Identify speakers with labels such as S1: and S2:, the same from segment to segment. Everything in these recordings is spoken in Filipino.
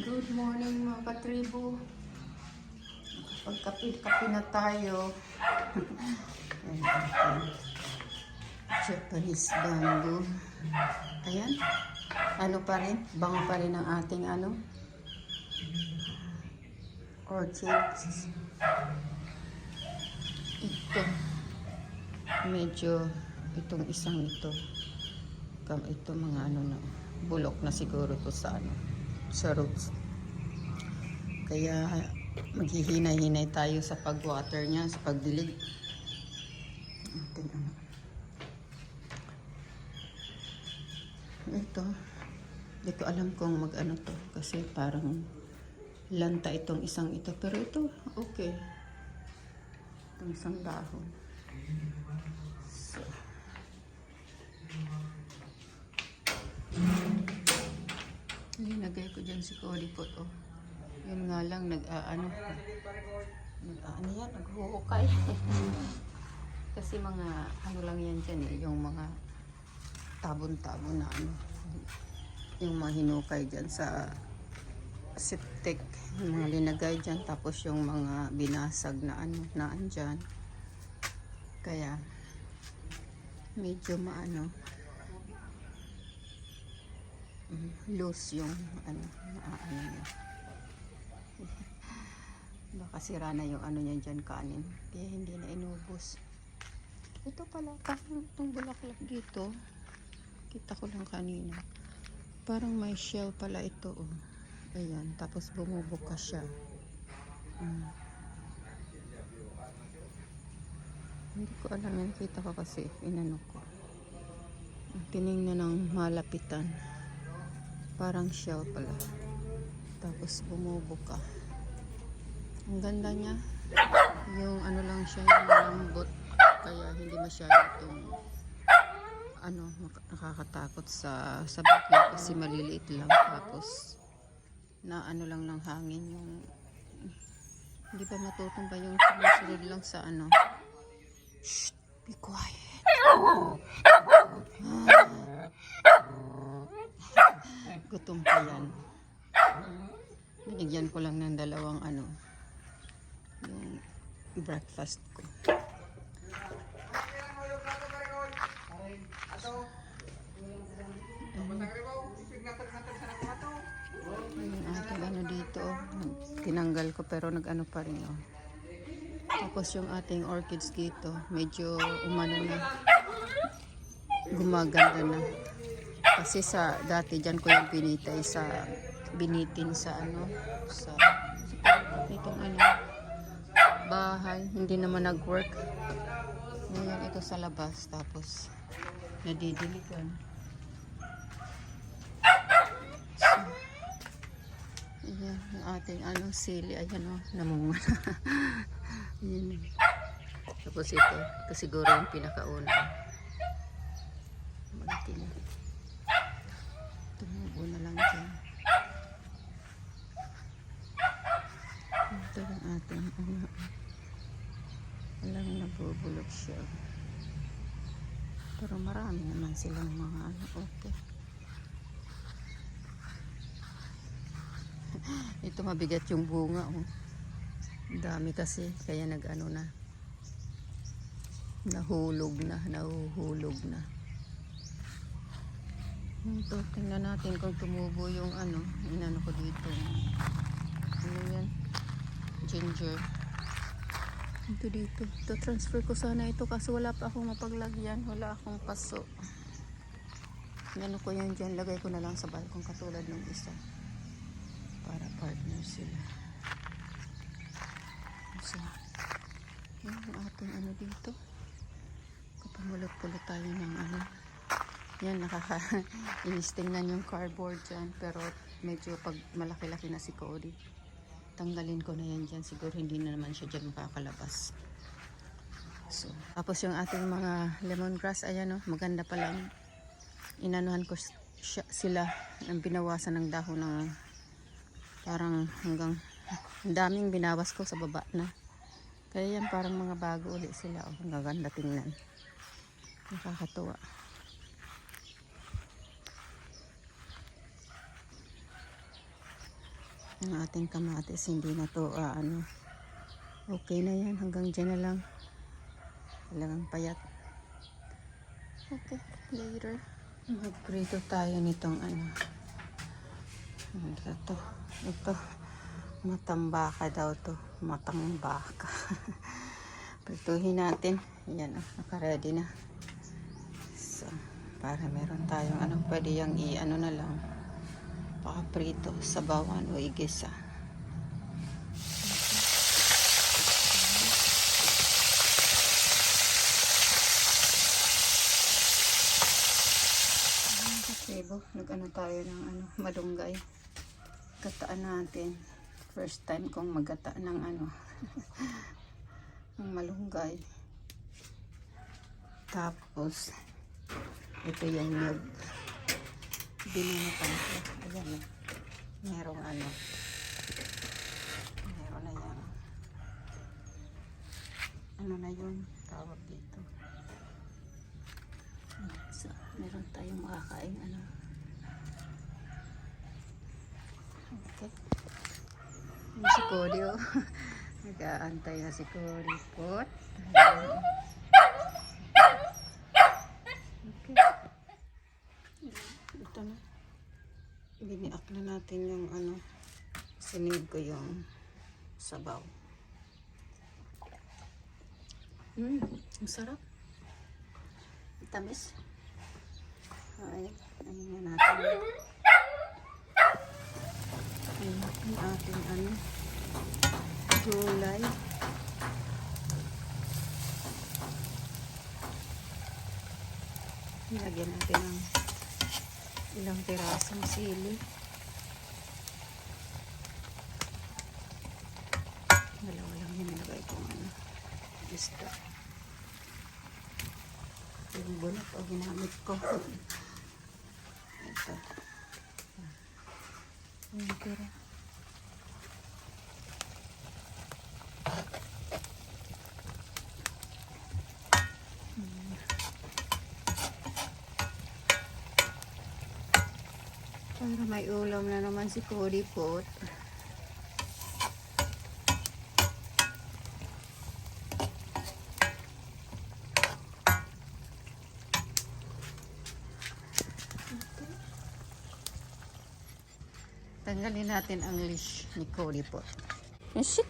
S1: Good morning mga katribo. Pagkape-kape na tayo. Japanese bamboo. Ayan. Ano pa rin? Bango pa rin ang ating orchids. Ito. Medyo itong isang ito. Ito mga na. Bulok na siguro to sa roots. Kaya maghihinay-hinay tayo sa pag-water niya, sa pagdilig. Ito, hindi ko alam kung mag-ano to kasi parang lanta itong isang ito, pero ito okay, itong isang dahon. So, linagay ko dyan si Kolipot. Yun nga lang naghuhukay. Kasi mga lang yan dyan yung mga tabon-tabon na yung mga hinukay dyan sa septic, yung mga linagay dyan, tapos yung mga binasag na na andyan. Kaya medyo loose yung niya. Baka sira na yung niya dyan, kanin, kaya hindi na inubos. Ito pala, parang itong bulaklak dito, kita ko lang kanina, parang may shell pala ito. Ayan, tapos bumubuka siya. Hindi ko alam yan, kita ko kasi inano ko, tinignan ng malapitan, parang shell pala, tapos bumubuka. Ang ganda niya, yung lang siya, yung malambot, kaya hindi masyadong nakakatakot sa bakla kasi maliliit lang, tapos na lang ng hangin, yung hindi pa matutumba, yung sumusunod lang sa Shh, be quiet. Gutom pa yan. Binigyan ko lang ng dalawang yung breakfast ko. Yung ating dito, tinanggal ko pero nag pa rin. Tapos yung ating orchids dito, medyo na, gumaganda na. Kasi dati dyan ko yung binitin sa itong bahay, hindi naman nag-work. Ngayon ito sa labas, tapos nadidiligan. So, ayan yung ating sili, ayan namunga. Ayan. Tapos ito siguro yung pinakauna, malaki na, tumubo na lang dyan. Ito yung ating alam, nabubulok siya, pero marami naman silang mga okay. Ito mabigat yung bunga, dami kasi, kaya nahuhulog na. Ito, tingnan natin kung tumubo yung inano ko dito. Yan, ginger. Ito dito. Ito, transfer ko sana ito kasi wala pa akong mapaglagyan. Wala akong paso. Ano ko yan dyan. Lagay ko na lang sa balkong katulad ng isa. Para partner sila. So, yan ang ating dito. Kapamulot-pulot tayo ng yan, inis tingnan yung cardboard dyan. Pero medyo pag malaki-laki na si Cody, tanggalin ko na yan dyan. Siguro hindi na naman siya dyan makakalabas. So, tapos yung ating mga lemongrass, ayan maganda pa lang. Inanuhan ko sila ng binawasan ng dahon ng parang hanggang daming binawas ko sa baba na. Kaya yan parang mga bago ulit sila. Ang gaganda tingnan. Nakakatuwa. Ang ating kamatis, hindi na to ano. Okay na yan, hanggang dyan na lang. Talagang payat. Okay, later. Magprito tayo nitong ano. Ito. Matambaka daw to. Matambaka. Prituhin natin. Ayan, naka-ready na. So, para meron tayong ano, pwede yung i-ano na lang. Pakaprito, sabawan o igisa. Nag-ano tayo ng ano, malunggay. Gataan natin. First time kong magata ng ano ng malunggay. Tapos ito yung nyug. Binunutan ko. Ayan. Merong ano. Meron na yan. Ano na yun? Tawag dito. So, meron tayong makakain ano. Okay. Yung si Cody, oh. Nag-aantay na si Cody. Pot. Okay. Ito na. Biniak na natin yung ano. Sinid ko yung sabaw. Ang sarap. Tamis. Ay, ano na natin. Ang ating ano, gulay. Lagyan natin ng ilang pirasong sili. Dalawa lang yung nilagay kong ano, isda. Yung bunot o ginamit ko. Ito. Yung pira. Para may ulam na naman si Cody Pot. Tanggalin natin ang leash ni Cody Pot. Shit!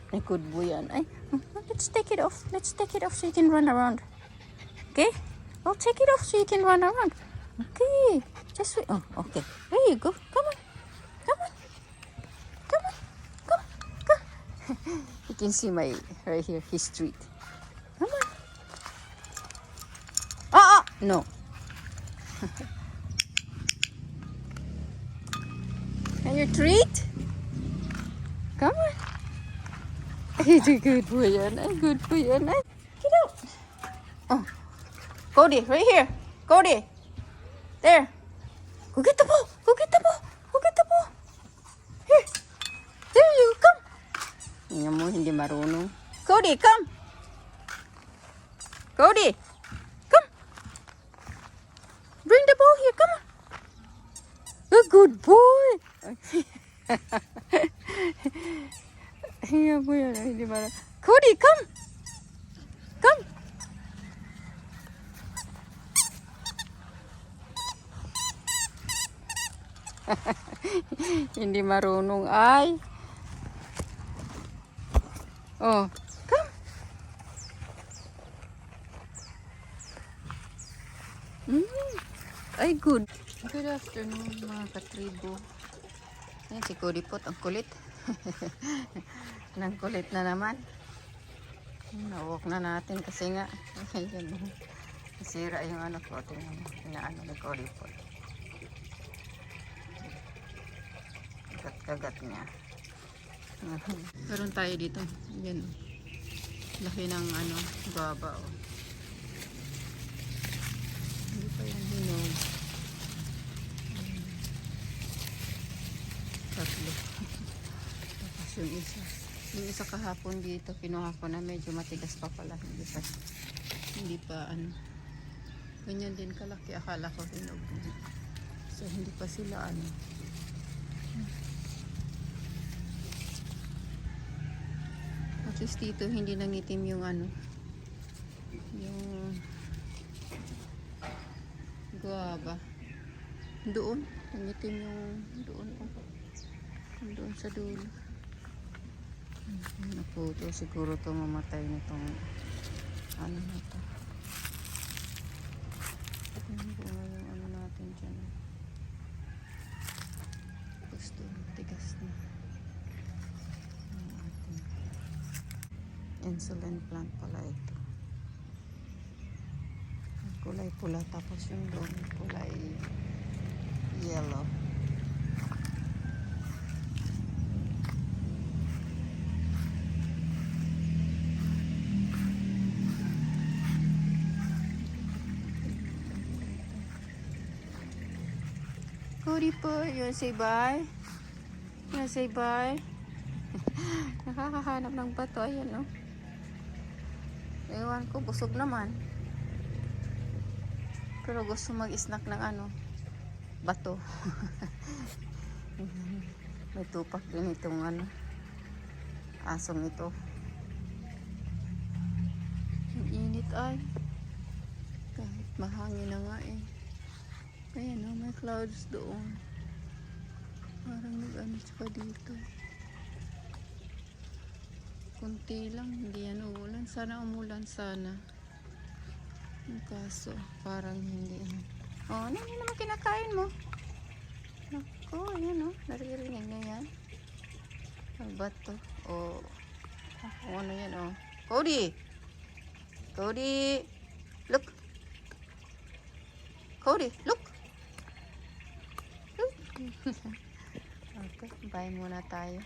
S1: Ay, good boy yan. Ay, let's take it off. Let's take it off so you can run around. Okay? I'll take it off so you can run around. Okay. Just wait. Oh, okay. There you go. Come on. Come on. Come on. Come. Come. You can see my, right here, his treat. Come on. Ah! No. And your treat? Come on. He's a good boy yan. Ay, good boy yan. Ay, get out. Oh. Cody, right here. Cody. There. Go get the ball. Go get the ball. Go get the ball. Here. There you come. Tingnan mo, hindi marunong. Cody, come. Cody. Come. Bring the ball here. Come on. A good boy. Iya, boy. Hindi marunong. Cody, come. Come. Hindi marunong ay. Oh, come. Ay, good. Good afternoon mga katribo. Yan si Cody Pot, ang kulit. Nang kulit na naman. Nawalk na natin kasi nga. Nasira yung ano ko. Inaano ni Cody Pot. Kagat niya. Meron tayo dito. Yan. Laki ng ano, baba. Oh. Hindi pa yung hinog. Tatlo. Tapos yung isa. Yung isa kahapon dito, kinuha ko na medyo matigas pa pala. Hindi pa ano. Ganyan din kalaki. Akala ko hinog. So hindi pa sila ano. At least dito hindi nangitim yung ano, yung guava. Doon, nangitim yung doon. Doon sa dulo. Naputo siguro to mamatay nitong ano na to. Yung bunga yung ano natin dyan. Gusto, tigas na. Ang ating insulin plant pala ito. Ang kulay pula tapos yung doon kulay yellow. Cody po, you wanna say bye? You wanna say bye? Nakakahanap ng bato, ayan no. Ewan ko, busog naman. Pero gusto mag-snack ng ano, bato. May tupak din itong ano, asong ito. Ang init ay. Kahit mahangin na nga eh. Ayan o, may clouds doon. Parang nag-ano tsaka dito. Kunti lang, hindi yan umulan. Sana umulan, sana. Ang kaso, parang hindi. Oh, ano yun naman kinakain mo? Naku, ayan o, naririnig na yan. Ang bato. Oh, ano yan o. Cody! Cody! Look! Cody, look! Okay, bye muna tayo.